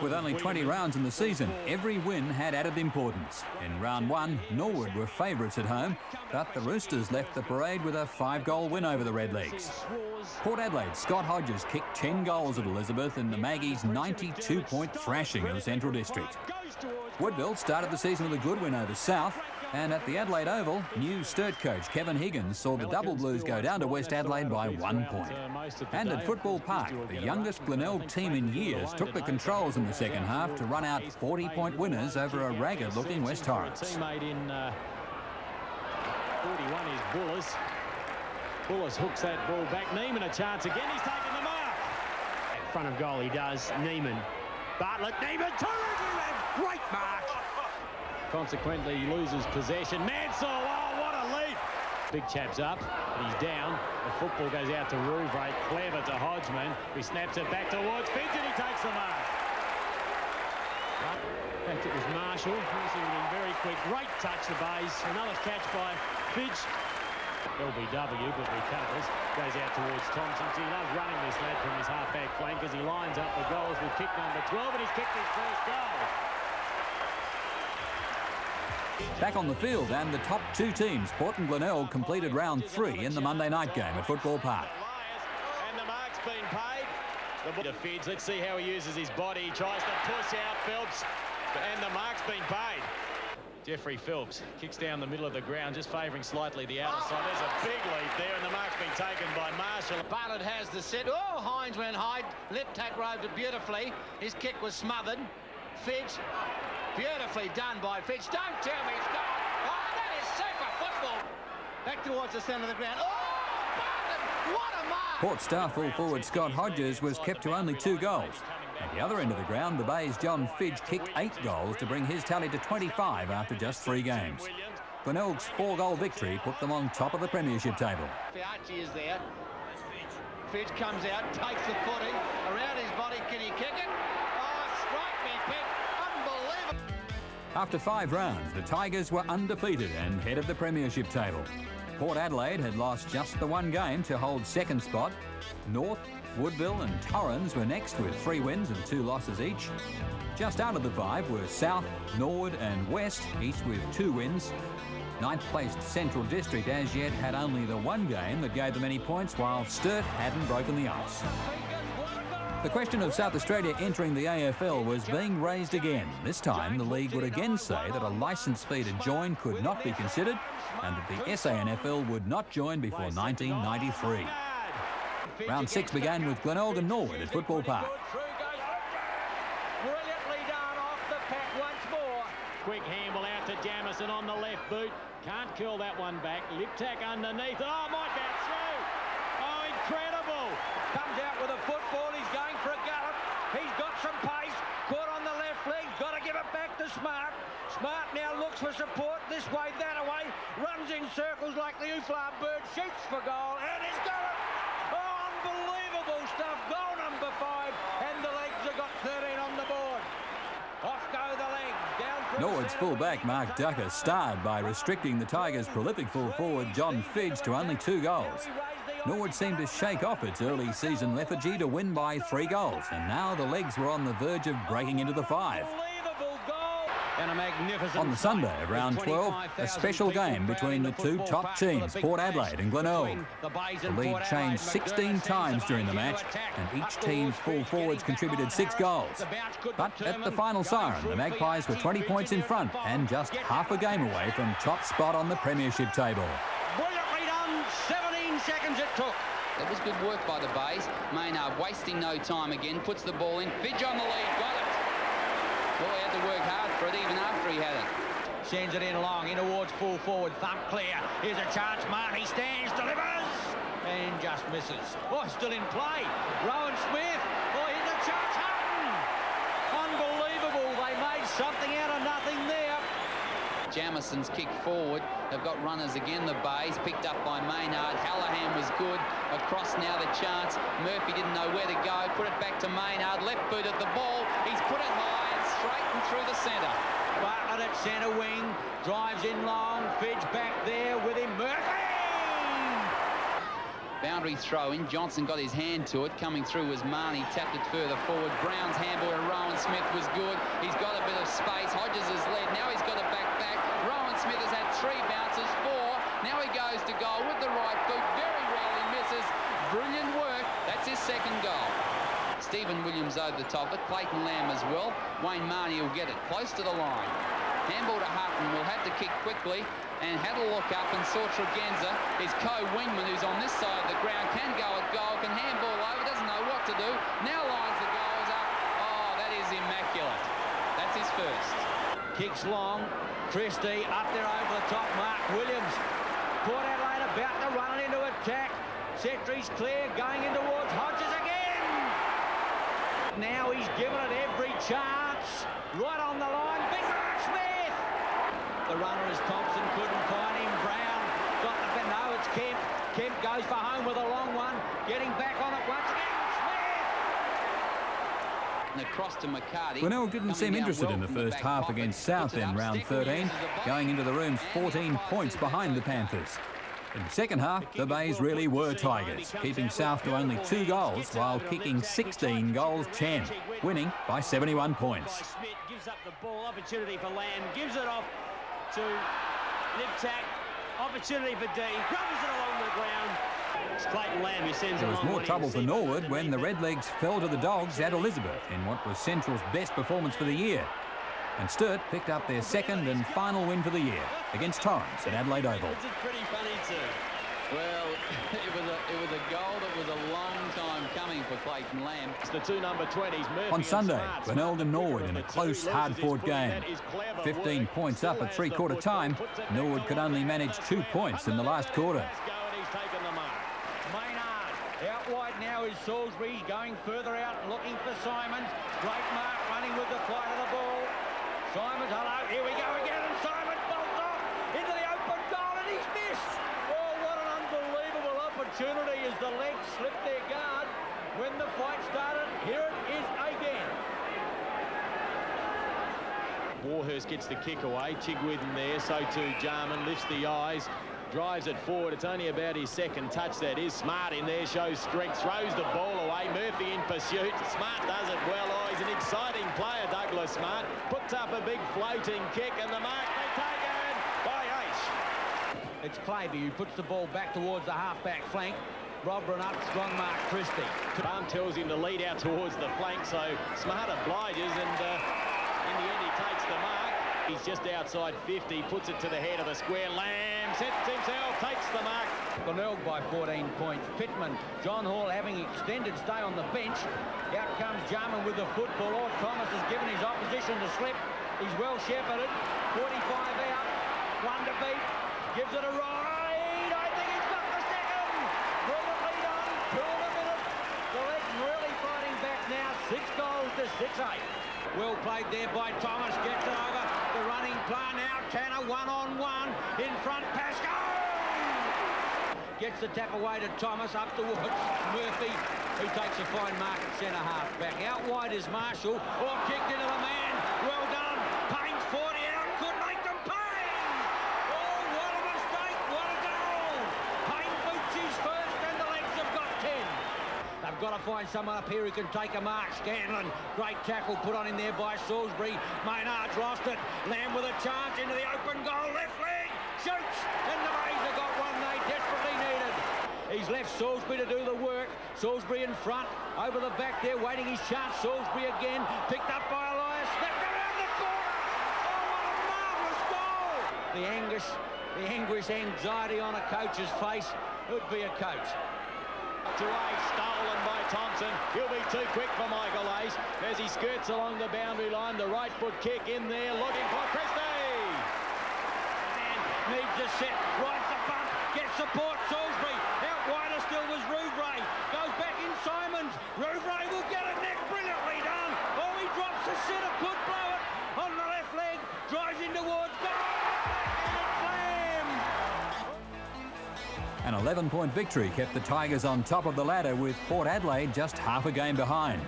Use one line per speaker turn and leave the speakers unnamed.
With only 20 rounds in the season, every win had added importance. In round one, Norwood were favourites at home, but the Roosters left the parade with a 5-goal win over the Redlegs. Port Adelaide's Scott Hodges kicked 10 goals at Elizabeth in the Maggies' 92-point thrashing of the Central District. Woodville started the season with a good win over South, and at the Adelaide Oval, new Sturt coach Kevin Higgins saw the Double Blues go down to West Adelaide by 1 point. And at Football Park, the youngest Glenelg team in years took the controls in the second half to run out 40-point winners over a ragged-looking West Torrens.
Teammate in 41 is Bullis. Bullis hooks that ball back. Neiman a chance again. He's taken the mark. In front of goal he does. Neiman. Bartlett. Neiman. Great mark. Consequently, he loses possession. Mansell, oh, what a leap. Big chap's up, and he's down. The football goes out to Rouvray. Clever to Hodgman. He snaps it back towards Fidge, and he takes the mark. In fact, it was Marshall. He's been very quick. Great touch, the Bays. Another catch by Fidge. LBW, but recovers. Goes out towards Thompson. He loves running this lad from his half-back flank as he lines up the goals with kick number 12, and he's kicked his first goal.
Back on the field, and the top two teams, Port and Glenelg, completed round 3 in the Monday night game at Football Park.
And the mark's been paid. The Fidge, let's see how he uses his body. He tries to push out Phelps, and the mark's been paid. Jeffrey Phelps kicks down the middle of the ground, just favouring slightly the outer side. There's a big lead there, and the mark's been taken by Marshall.
Bartlett has the set. Oh, Hines went high. Lip tack roved it beautifully. His kick was smothered. Fidge. Beautifully done by Fidge. Don't tell me it's gone. Oh, that is super football. Back towards the centre of the ground. Oh, Bartlett, what a mark.
Port star full forward Scott Hodges was kept to only 2 goals. At the other end of the ground, the Bays' John Fidge kicked 8 goals to bring his tally to 25 after just 3 games. Glenelg's 4-goal victory put them on top of the premiership table.
Fiacci is there. Fidge comes out, takes the footy. Around his body, can he kick it? Oh, strike me, Pip. Unbelievable.
After 5 rounds, the Tigers were undefeated and head of the premiership table. Port Adelaide had lost just the 1 game to hold second spot. North, Woodville and Torrens were next with 3 wins and 2 losses each. Just out of the 5 were South, Norwood and West, each with 2 wins. 9th placed Central District as yet had only the 1 game that gave them any points, while Sturt hadn't broken the ice. The question of South Australia entering the AFL was being raised again. This time, the league would again say that a licence fee to join could not be considered and that the SANFL would not join before 1993. Round 6 began with Glenelg and Norwood at Football Park.
Brilliantly done off the pack once more. Quick handle out to Jamison on the left boot. Can't curl that one back. Lip tack underneath. Oh, might bounce through. Oh, incredible.
Comes out with a football. He's going for a gallop. He's got some pace. Caught on the left leg. Got to give it back to Smart. Smart now looks for support. This way, that away. Runs in circles like the Ufla bird. Shoots for goal. And he's got it. Oh, unbelievable stuff. Goal number 5. And the legs have got 13 on the board. Off go the legs. Down from
Norwood's fullback Mark Ducker starred by restricting the Tigers' prolific full forward John Fidge to only 2 goals. Norwood seemed to shake off its early season lethargy to win by 3 goals, and now the legs were on the verge of breaking into the 5. On the Sunday of round 12, a special game between the 2 top teams, Port Adelaide and Glenelg. The lead changed 16 times during the match, and each team's full forwards contributed 6 goals. But at the final siren, the Magpies were 20 points in front and just half a game away from top spot on the premiership table.
Brilliantly done. 17 seconds it took.
That was good work by the Bays. Maynard wasting no time again, puts the ball in. Fidge on the lead, got it. Boy, had to work hard for it even after he had it.
Sends it in long, in towards full forward, thump clear. Here's a chance, Marty stands, delivers, and just misses. Oh, still in play. Rowan Smith. Oh, here's a chance, Hutton. Unbelievable. They made something out of nothing there.
Jamison's kick forward. They've got runners again, the Bays, picked up by Maynard. Hallahan was good. Across now the chance. Murphy didn't know where to go. Put it back to Maynard. Left boot at the ball. He's put it high. Straight and through the centre.
Bartlett at centre wing, drives in long, Fidge back there with him, Murphy!
Boundary throw in. Johnson got his hand to it. Coming through was Marnie. Tapped it further forward. Brown's handball to Rowan Smith was good. He's got a bit of space. Hodges has led. Now he's got it back. Rowan Smith has had 3 bounces, 4. Now he goes to goal with the right boot. Very rarely misses. Brilliant work. That's his second goal. Stephen Williams over the top of it. Clayton Lamb as well. Wayne Marnie will get it close to the line. Handball to Hutton. Will have to kick quickly and had a look up and saw Tregenza. His co-wingman, who's on this side of the ground, can go at goal, can handball over, doesn't know what to do. Now lines the goals up. Oh, that is immaculate. That's his first.
Kicks long. Christie up there over the top. Mark Williams. Port Adelaide about to run it into attack. Settry's clear, going in towards Hodges again. Now he's given it every chance. Right on the line. Big Mark Smith. The runner is Thompson, couldn't find him. Brown got the fin. No, it's Kemp. Kemp goes for home with a long one. Getting back on it once again. Smith!
And across to McCarty.
Glenelg didn't seem interested in the first half against South in round 13, going into the rooms 14 points behind the Panthers. In the second half, the Bays really were Tigers, keeping South to only 2 goals while kicking 16 goals 10, winning by 71 points.
Smith gives up the ball, opportunity for Lamb, gives it off to Liptak, opportunity for D, rubs it along the ground. It's Clayton Lamb who sends it
There was
along.
more trouble for Norwood when the Redlegs fell to the Dogs at Elizabeth in what was Central's best performance for the year. And Sturt picked up their second and final win for the year against Torrens at Adelaide Oval.
It's pretty funny too.
Well, it was a goal that was a long time coming for Clayton Lamb.
It's the 2 number 20s. Murphy
On Sunday,
and
Glenelg and Norwood in a close, hard-fought game. 15 points up at three-quarter time, Norwood could only manage 2 points in the last quarter.
Maynard out wide now is Salisbury. He's going further out and looking for Simons. Great mark running with the flight of the ball. Simons, hello, here we go again, and Simons bolts off into the open goal, and he's missed. Oh, what an unbelievable opportunity as the legs slipped their guard when the fight started. Here it is again.
Warhurst gets the kick away. Chigwithen there, so too Jarman lifts the eyes, drives it forward. It's only about his second touch. That is Smart in there, shows strength, throws the ball away. Murphy in pursuit. Smart does it well. Oh, he's an exciting player, Douglas Smart. Puts up a big floating kick, and the mark be taken by H.
It's Clavey who puts the ball back towards the half-back flank. Robert up, strong mark, Christie.
Arm tells him to lead out towards the flank, so Smart obliges, and in the end he takes the mark. He's just outside 50, puts it to the head of the square. Lamb sets himself, takes the mark.
Glenelg by 14 points. Pittman, John Hall having extended stay on the bench. Out comes Jarman with the football. Or Thomas has given his opposition the slip. He's well shepherded. 45 out, 1 to beat. Gives it a ride. I think he's got the second. Brilliantly done. 2 in a minute. The legs really fighting back now. 6 goals to 6-8. Well played there by Thomas. Gets it over. The running play now. Tanner 1-on-1 in front. Pascoe gets the tap away to Thomas. Up towards Murphy, who takes a fine mark at centre half back. Out wide is Marshall. Or kicked into the man. Well done. Payne's 40 out. Could make them Payne. Oh, what a mistake. What a goal. Payne boots his first, and the legs have got 10. They've got to find someone up here who can take a mark. Scanlon, great tackle put on in there by Salisbury. Maynard's lost it. Lamb with a chance into the open goal. Left leg, shoots, and the Rays have got one they desperately needed. He's left Salisbury to do the work. Salisbury in front, over the back there, waiting his chance. Salisbury again, picked up by Elias. Snapped around the corner. Oh, what a marvellous goal. The anguish, anxiety on a coach's face. Who'd be a coach?
To Ace, stolen by Thompson. He'll be too quick for Michael Ace as he skirts along the boundary line. The right foot kick in there, looking for Christie.
And needs a set, right the bump, gets support. Salisbury out wider still was Rouvray. Goes back in Simons. Rouvray will get it next, brilliantly done. Oh, he drops the sitter, could blow it on the left leg, drives in towards goal. And it's Lamb.
An 11-point victory kept the Tigers on top of the ladder with Port Adelaide just half a game behind.